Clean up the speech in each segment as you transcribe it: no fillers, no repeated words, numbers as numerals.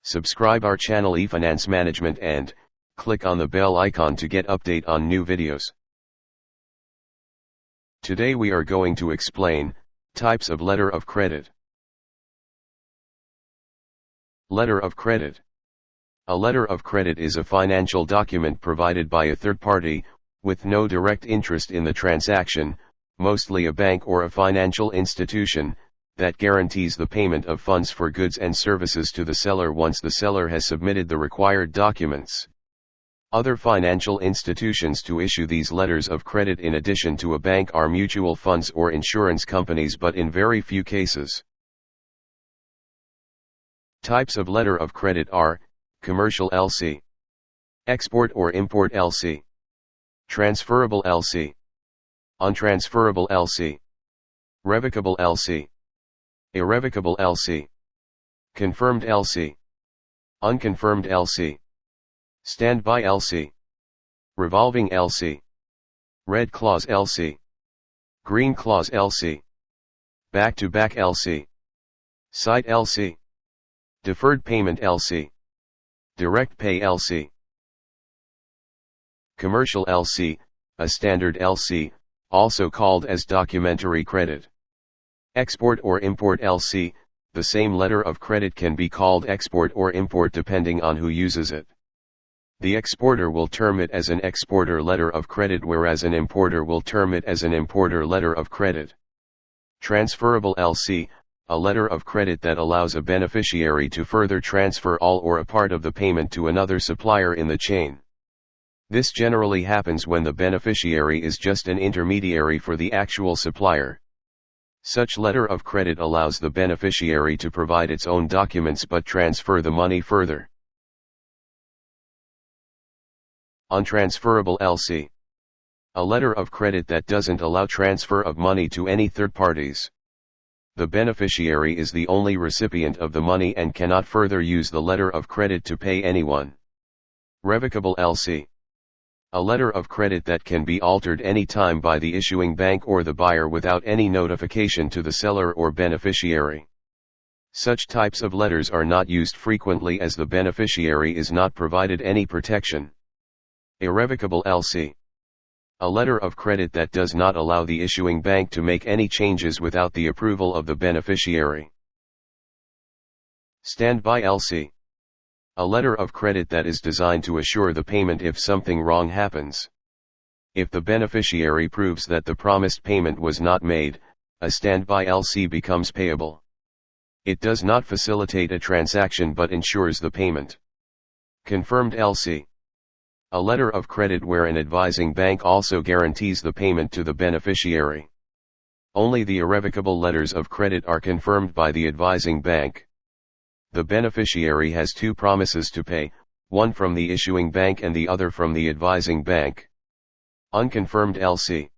Subscribe our channel eFinance Management and click on the bell icon to get update on new videos. Today we are going to explain types of letter of credit. Letter of credit. A letter of credit is a financial document provided by a third party, with no direct interest in the transaction, mostly a bank or a financial institution, that guarantees the payment of funds for goods and services to the seller once the seller has submitted the required documents. Other financial institutions to issue these letters of credit in addition to a bank are mutual funds or insurance companies, but in very few cases. Types of letter of credit are Commercial Lc, Export or Import Lc, Transferable Lc, Untransferable Lc, Revocable Lc, Irrevocable Lc, Confirmed Lc, Unconfirmed Lc, Standby Lc, Revolving Lc, Red Clause Lc, Green Clause Lc, Back-to-Back Lc, Sight Lc, Deferred Payment Lc, Direct Pay Lc. Commercial Lc, a standard Lc, also called as documentary credit. Export or Import Lc, the same letter of credit can be called export or import depending on who uses it. The exporter will term it as an exporter letter of credit, whereas an importer will term it as an importer letter of credit. Transferable Lc, a letter of credit that allows a beneficiary to further transfer all or a part of the payment to another supplier in the chain. This generally happens when the beneficiary is just an intermediary for the actual supplier. Such letter of credit allows the beneficiary to provide its own documents but transfer the money further. Untransferable Lc, a letter of credit that doesn't allow transfer of money to any third parties. The beneficiary is the only recipient of the money and cannot further use the letter of credit to pay anyone. Revocable Lc, a letter of credit that can be altered any time by the issuing bank or the buyer without any notification to the seller or beneficiary. Such types of letters are not used frequently as the beneficiary is not provided any protection. Irrevocable Lc, a letter of credit that does not allow the issuing bank to make any changes without the approval of the beneficiary. Standby Lc, a letter of credit that is designed to assure the payment if something wrong happens. If the beneficiary proves that the promised payment was not made, a standby Lc becomes payable. It does not facilitate a transaction but ensures the payment. Confirmed Lc, a letter of credit where an advising bank also guarantees the payment to the beneficiary. Only the irrevocable letters of credit are confirmed by the advising bank. The beneficiary has two promises to pay, one from the issuing bank and the other from the advising bank. Unconfirmed Lc,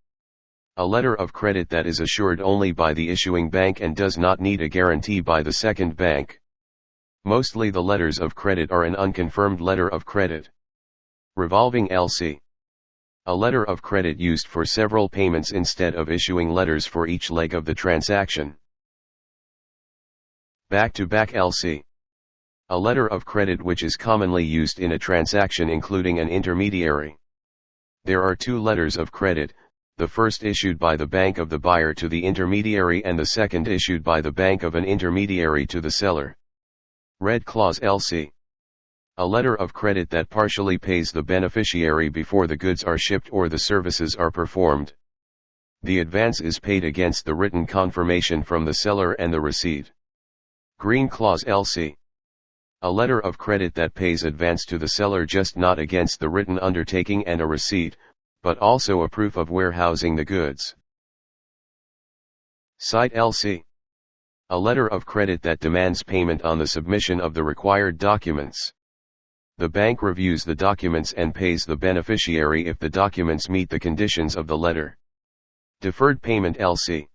a letter of credit that is assured only by the issuing bank and does not need a guarantee by the second bank. Mostly the letters of credit are an unconfirmed letter of credit. Revolving Lc, a letter of credit used for several payments instead of issuing letters for each leg of the transaction. Back-to-Back Lc, a letter of credit which is commonly used in a transaction including an intermediary. There are two letters of credit, the first issued by the bank of the buyer to the intermediary and the second issued by the bank of an intermediary to the seller. Red Clause Lc, a letter of credit that partially pays the beneficiary before the goods are shipped or the services are performed. The advance is paid against the written confirmation from the seller and the receipt. Green Clause Lc, a letter of credit that pays advance to the seller just not against the written undertaking and a receipt, but also a proof of warehousing the goods. Sight Lc, a letter of credit that demands payment on the submission of the required documents. The bank reviews the documents and pays the beneficiary if the documents meet the conditions of the letter. Deferred Payment Lc,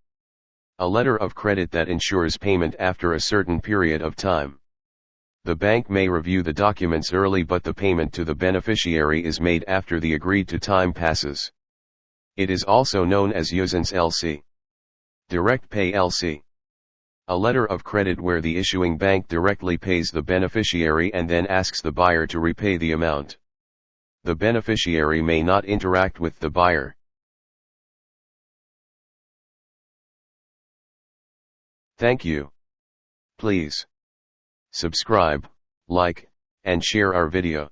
a letter of credit that ensures payment after a certain period of time. The bank may review the documents early but the payment to the beneficiary is made after the agreed to time passes. It is also known as Usance Lc. Direct Pay Lc, A letter of credit where the issuing bank directly pays the beneficiary and then asks the buyer to repay the amount. The beneficiary may not interact with the buyer. Thank you. Please subscribe, like, and share our video.